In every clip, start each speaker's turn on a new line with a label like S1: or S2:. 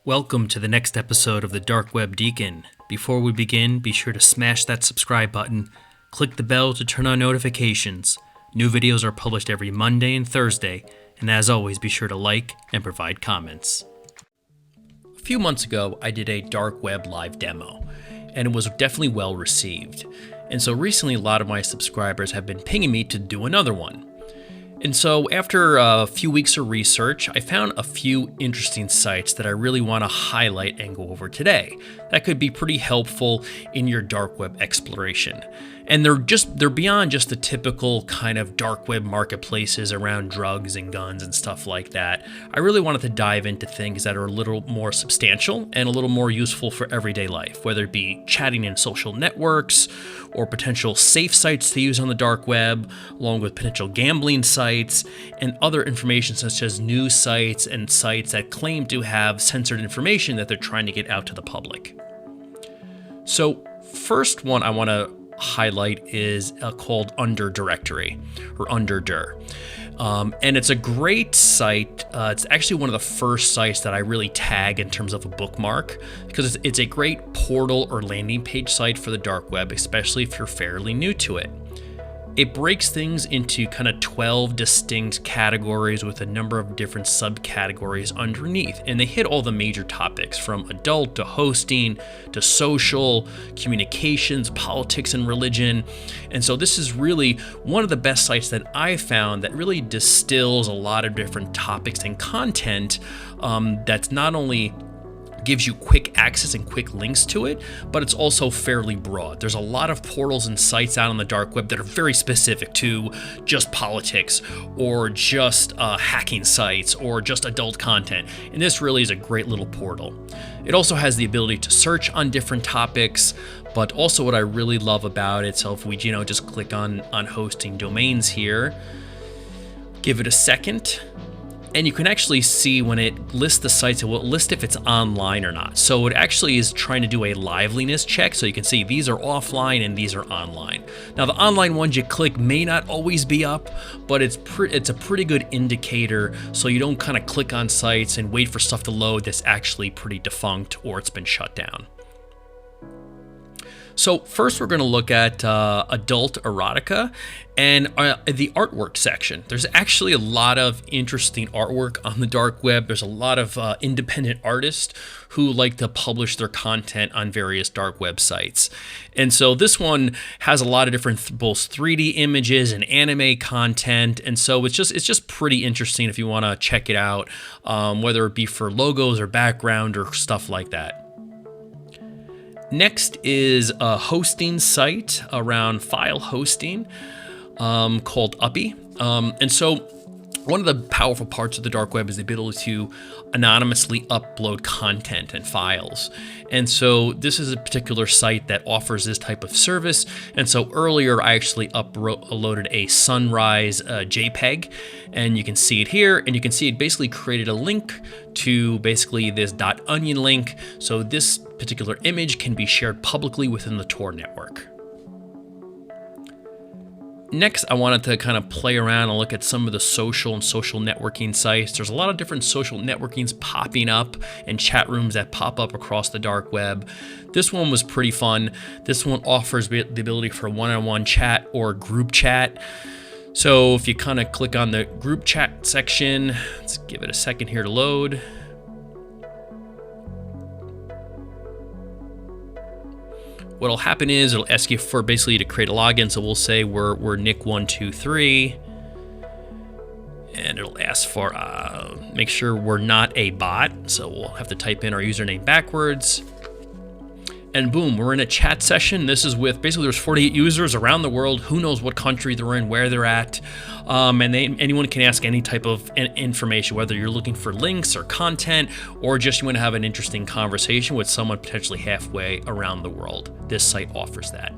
S1: Welcome to the next episode of the Dark Web Deacon. Before we begin, be sure to smash that subscribe button, click the bell to turn on notifications. New videos are published every Monday and Thursday, and as always, be sure to like and provide comments. A few months ago, I did a Dark Web live demo, and it was definitely well received. And so recently, a lot of my subscribers have been pinging me to do another one. And so after a few weeks of research, I found a few interesting sites that I really want to highlight and go over today. That could be pretty helpful in your dark web exploration. And they're beyond just the typical kind of dark web marketplaces around drugs and guns and stuff like that. I really wanted to dive into things that are a little more substantial and a little more useful for everyday life, whether it be chatting in social networks or potential safe sites to use on the dark web, along with potential gambling sites and other information such as news sites and sites that claim to have censored information that they're trying to get out to the public. So first one I want to highlight is called Under Directory or Underdir. And it's a great site. It's actually one of the first sites that I really tag in terms of a bookmark because it's a great portal or landing page site for the dark web, especially if you're fairly new to it. It breaks things into kind of 12 distinct categories with a number of different subcategories underneath, and they hit all the major topics from adult to hosting to social, communications, politics, and religion. And so this is really one of the best sites that I found that really distills a lot of different topics and content that's not only gives you quick access and quick links to it, but it's also fairly broad. There's a lot of portals and sites out on the dark web that are very specific to just politics or just hacking sites or just adult content. And this really is a great little portal. It also has the ability to search on different topics, but also what I really love about it, so if we just click on hosting domains here, give it a second, and you can actually see when it lists the sites, it will list if it's online or not. So it actually is trying to do a liveliness check. So you can see these are offline and these are online. Now the online ones you click may not always be up, but it's a pretty good indicator. So you don't kind of click on sites and wait for stuff to load that's actually pretty defunct or it's been shut down. So first we're going to look at adult erotica and the artwork section. There's actually a lot of interesting artwork on the dark web. There's a lot of independent artists who like to publish their content on various dark websites. And so this one has a lot of different both 3D images and anime content. And so it's just pretty interesting if you want to check it out, whether it be for logos or background or stuff like that. Next is a hosting site around file hosting called Uppy. And so one of the powerful parts of the dark web is the ability to anonymously upload content and files. And so this is a particular site that offers this type of service. And so earlier I actually uploaded a sunrise JPEG, and you can see it here, and you can see it basically created a link to basically this .onion link. So this particular image can be shared publicly within the Tor network. Next, I wanted to kind of play around and look at some of the social and social networking sites. There's a lot of different social networkings popping up and chat rooms that pop up across the dark web. This one was pretty fun. This one offers the ability for one-on-one chat or group chat. So if you kind of click on the group chat section, let's give it a second here to load. What'll happen is it'll ask you for basically to create a login. So we'll say we're Nick123, and it'll ask for make sure we're not a bot. So we'll have to type in our username backwards. And boom, we're in a chat session. This is with basically there's 48 users around the world. Who knows what country they're in, where they're at. And anyone can ask any type of information, whether you're looking for links or content, or just you want to have an interesting conversation with someone potentially halfway around the world. This site offers that.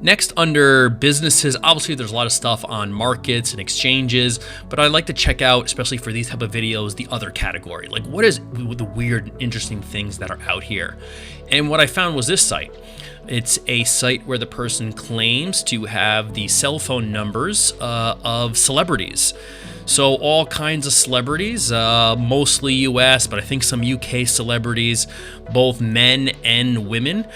S1: Next, under businesses, obviously there's a lot of stuff on markets and exchanges, but I like to check out, especially for these type of videos, the other category. Like, what is the weird, interesting things that are out here? And what I found was this site. It's a site where the person claims to have the cell phone numbers of celebrities. So all kinds of celebrities, mostly US, but I think some UK celebrities, both men and women.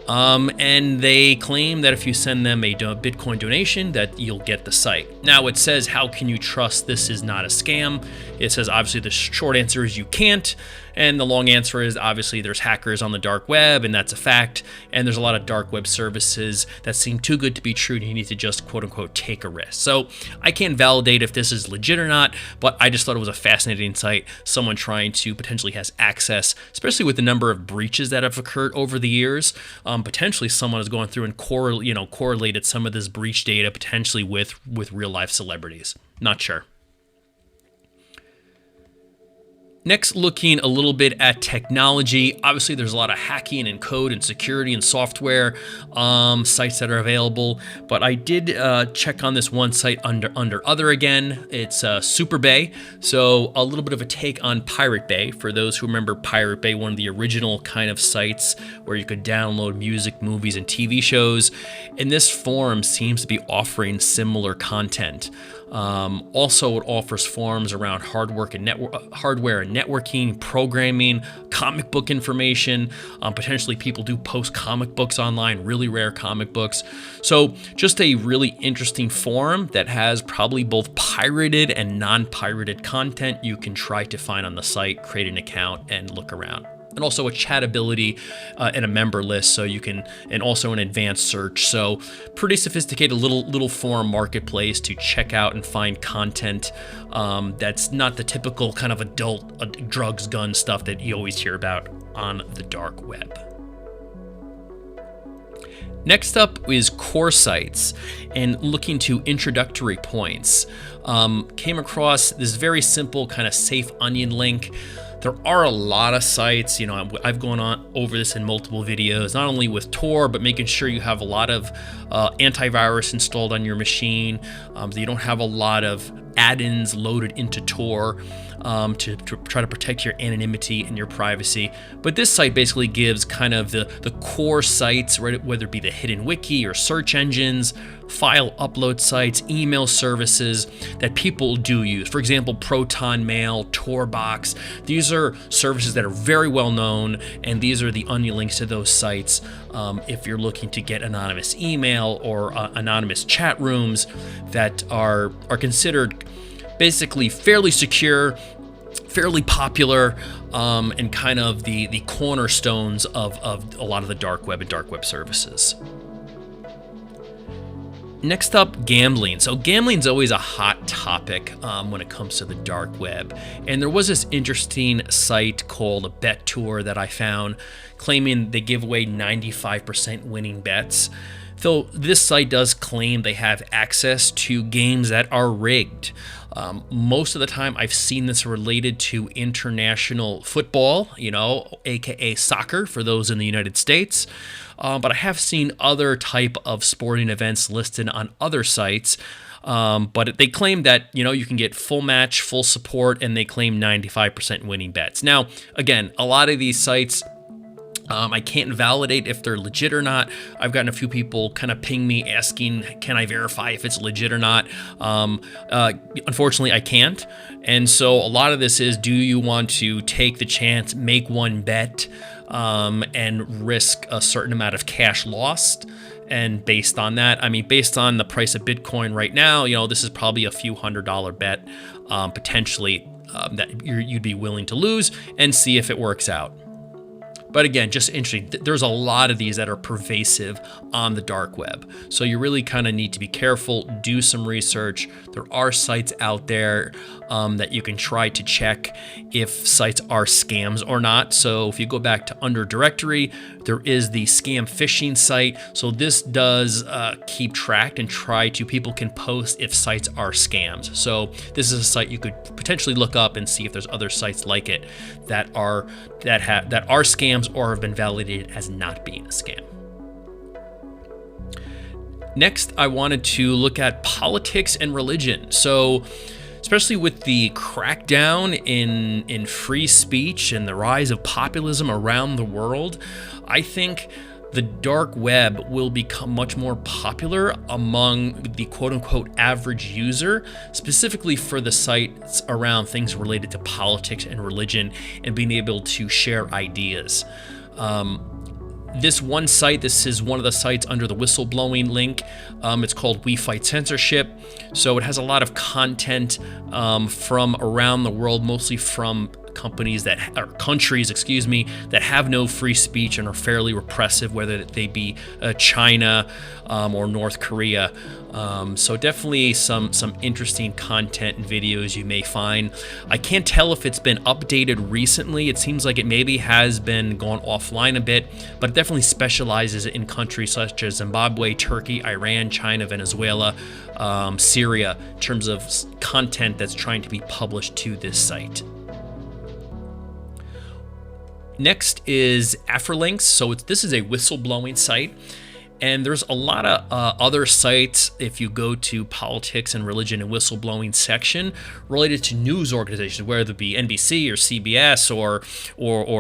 S1: And they claim that if you send them a Bitcoin donation, that you'll get the site. Now it says, how can you trust this is not a scam? It says, obviously the short answer is you can't. And the long answer is, obviously there's hackers on the dark web, and that's a fact. And there's a lot of dark web services that seem too good to be true, and you need to just quote unquote take a risk. So I can't validate if this is legit or not, but I just thought it was a fascinating site. Someone trying to potentially has access, especially with the number of breaches that have occurred over the years. Potentially someone is going through and correlated some of this breach data potentially with real life celebrities. Not sure. Next, looking a little bit at technology. Obviously, there's a lot of hacking and code and security and software sites that are available. But I did check on this one site under other again. It's SuperBay. So a little bit of a take on Pirate Bay. For those who remember Pirate Bay, one of the original kind of sites where you could download music, movies, and TV shows. And this forum seems to be offering similar content. Also, it offers forums around hardware and networking, programming, comic book information. Potentially people do post comic books online, really rare comic books. So just a really interesting forum that has probably both pirated and non-pirated content you can try to find on the site, create an account, and look around. And also a chatability and a member list, so you can, and also an advanced search. So pretty sophisticated little forum marketplace to check out and find content that's not the typical kind of adult drugs, gun stuff that you always hear about on the dark web. Next up is core sites, and looking to introductory points. Came across this very simple kind of safe onion link. There are a lot of sites, I've gone on over this in multiple videos, not only with Tor, but making sure you have a lot of antivirus installed on your machine, so you don't have a lot of add-ins loaded into Tor to try to protect your anonymity and your privacy. But this site basically gives kind of the core sites, right, whether it be the hidden wiki or search engines, file upload sites, email services that people do use. For example, Proton Mail, Torbox. These are services that are very well known, and these are the onion links to those sites if you're looking to get anonymous email or anonymous chat rooms that are considered basically fairly secure, fairly popular, and kind of the cornerstones of a lot of the dark web and dark web services. Next up, gambling. So gambling's always a hot topic when it comes to the dark web. And there was this interesting site called a Bet Tour that I found, claiming they give away 95% winning bets. Though this site does claim they have access to games that are rigged. Most of the time I've seen this related to international football, aka soccer for those in the United States. But I have seen other type of sporting events listed on other sites. But they claim that, you can get full match, full support, and they claim 95% winning bets. Now, again, a lot of these sites, I can't validate if they're legit or not. I've gotten a few people kind of ping me asking, can I verify if it's legit or not? Unfortunately, I can't. And so a lot of this is, do you want to take the chance, make one bet, and risk a certain amount of cash lost? And based on that, based on the price of Bitcoin right now, this is probably a few $100 bet, potentially, that you'd be willing to lose and see if it works out. But again, just interesting. There's a lot of these that are pervasive on the dark web. So you really kind of need to be careful, do some research. There are sites out there that you can try to check if sites are scams or not. So if you go back to under directory, there is the scam phishing site. So this does keep track and people can post if sites are scams. So this is a site you could potentially look up and see if there's other sites like it that are scams or have been validated as not being a scam. Next, I wanted to look at politics and religion. So, especially with the crackdown in free speech and the rise of populism around the world, I think the dark web will become much more popular among the quote-unquote average user, specifically for the sites around things related to politics and religion and being able to share ideas. This one site, this is one of the sites under the whistleblowing link. It's called We Fight Censorship. So it has a lot of content from around the world, mostly from countries that have no free speech and are fairly repressive, whether they be China or North Korea. So definitely some interesting content and videos you may find. I can't tell if it's been updated recently. It seems like it maybe has been gone offline a bit, but it definitely specializes in countries such as Zimbabwe, Turkey, Iran, China, Venezuela, Syria, in terms of content that's trying to be published to this site. Next is Afrolinks. So this is a whistleblowing site. And there's a lot of other sites, if you go to politics and religion and whistleblowing section, related to news organizations, whether it be NBC or CBS or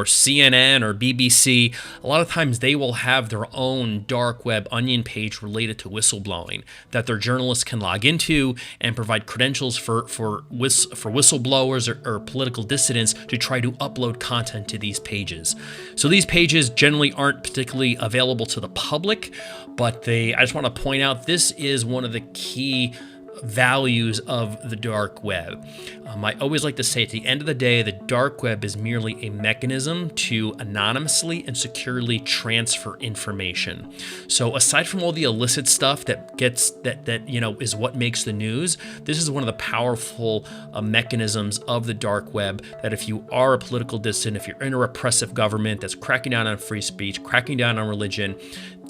S1: CNN or BBC. A lot of times they will have their own dark web onion page related to whistleblowing that their journalists can log into and provide credentials for whistleblowers or political dissidents to try to upload content to these pages. So these pages generally aren't particularly available to the public, but I just want to point out this is one of the key values of the dark web. I always like to say at the end of the day, the dark web is merely a mechanism to anonymously and securely transfer information. So aside from all the illicit stuff that is what makes the news, this is one of the powerful mechanisms of the dark web, that if you are a political dissident, if you're in a repressive government that's cracking down on free speech, cracking down on religion,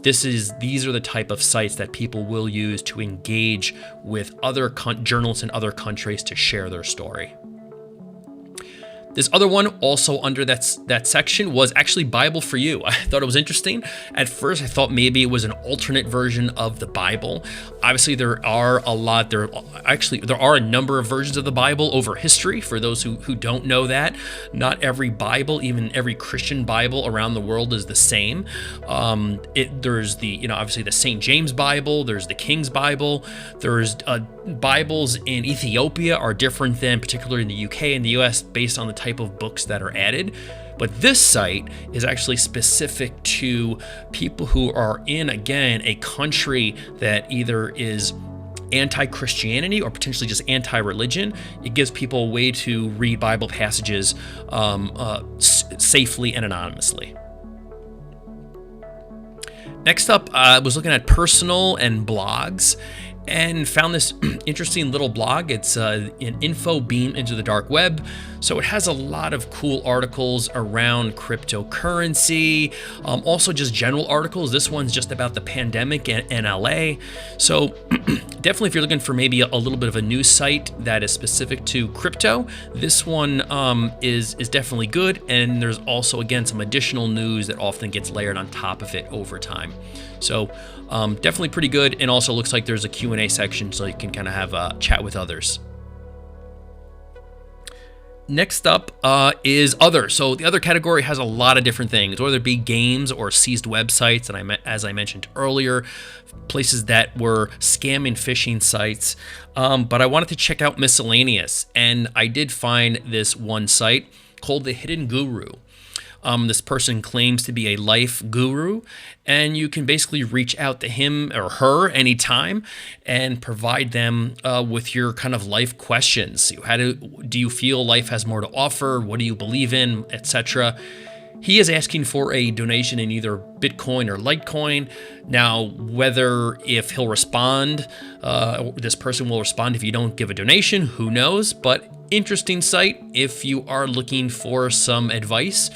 S1: these are the type of sites that people will use to engage with other journalists in other countries to share their story. This other one, also under that section, was actually Bible for You. I thought it was interesting. At first, I thought maybe it was an alternate version of the Bible. Obviously, there are a number of versions of the Bible over history. For those who don't know that, not every Bible, even every Christian Bible around the world, is the same. There's obviously the St. James Bible. There's the King's Bible. There's Bibles in Ethiopia are different than particularly in the UK and the US based on the type of books that are added. But this site is actually specific to people who are in, again, a country that either is anti-Christianity or potentially just anti-religion. It gives people a way to read Bible passages safely and anonymously. Next up, I was looking at personal and blogs and found this interesting little blog. It's an InfoBeam into the dark web. So it has a lot of cool articles around cryptocurrency, also just general articles. This one's just about the pandemic in LA. So definitely if you're looking for maybe a little bit of a news site that is specific to crypto, this one is definitely good. And there's also, again, some additional news that often gets layered on top of it over time. So definitely pretty good, and also looks like there's a Q&A section so you can kind of have a chat with others. Next up is other. So the other category has a lot of different things, whether it be games or seized websites, and as I mentioned earlier, places that were scam and phishing sites. But I wanted to check out miscellaneous, and I did find this one site called The Hidden Guru. This person claims to be a life guru, and you can basically reach out to him or her anytime and provide them with your kind of life questions. Do you feel life has more to offer? What do you believe in, etc.? He is asking for a donation in either Bitcoin or Litecoin. Now, if he'll respond, this person will respond if you don't give a donation, who knows? But interesting site if you are looking for some advice.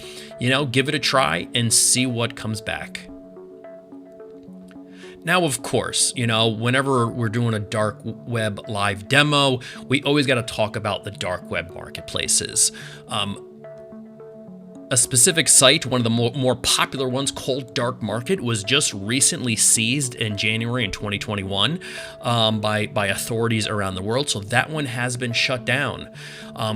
S1: Give it a try and see what comes back. Now, of course, whenever we're doing a dark web live demo, we always got to talk about the dark web marketplaces. A specific site, one of the more popular ones called Dark Market, was just recently seized in January in 2021 by authorities around the world. So that one has been shut down.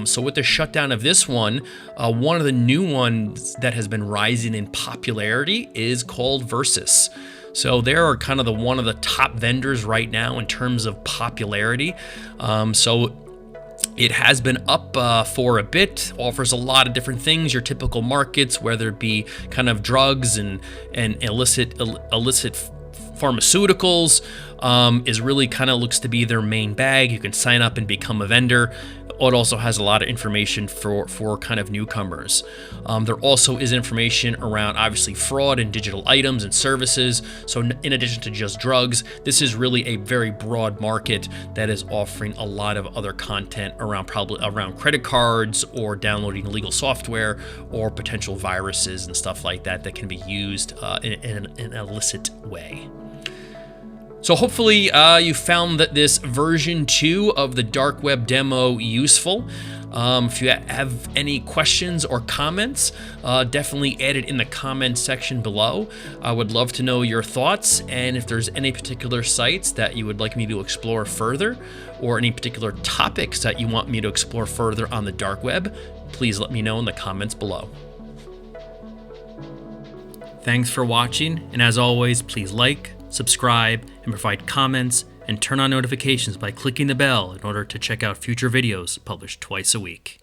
S1: So with the shutdown of this one of the new ones that has been rising in popularity is called Versus. So they are kind of one of the top vendors right now in terms of popularity. So it has been up for a bit, offers a lot of different things, your typical markets, whether it be kind of drugs and illicit pharmaceuticals, is really kind of looks to be their main bag. You can sign up and become a vendor. It also has a lot of information for kind of newcomers. There also is information around obviously fraud and digital items and services. So in addition to just drugs, this is really a very broad market that is offering a lot of other content around credit cards or downloading illegal software or potential viruses and stuff like that that can be used in an illicit way. So hopefully you found that this version 2 of the dark web demo useful. If you have any questions or comments, definitely add it in the comments section below. I would love to know your thoughts, and if there's any particular sites that you would like me to explore further, or any particular topics that you want me to explore further on the dark web, please let me know in the comments below. Thanks for watching, and as always, please like, subscribe, and provide comments, and turn on notifications by clicking the bell in order to check out future videos published twice a week.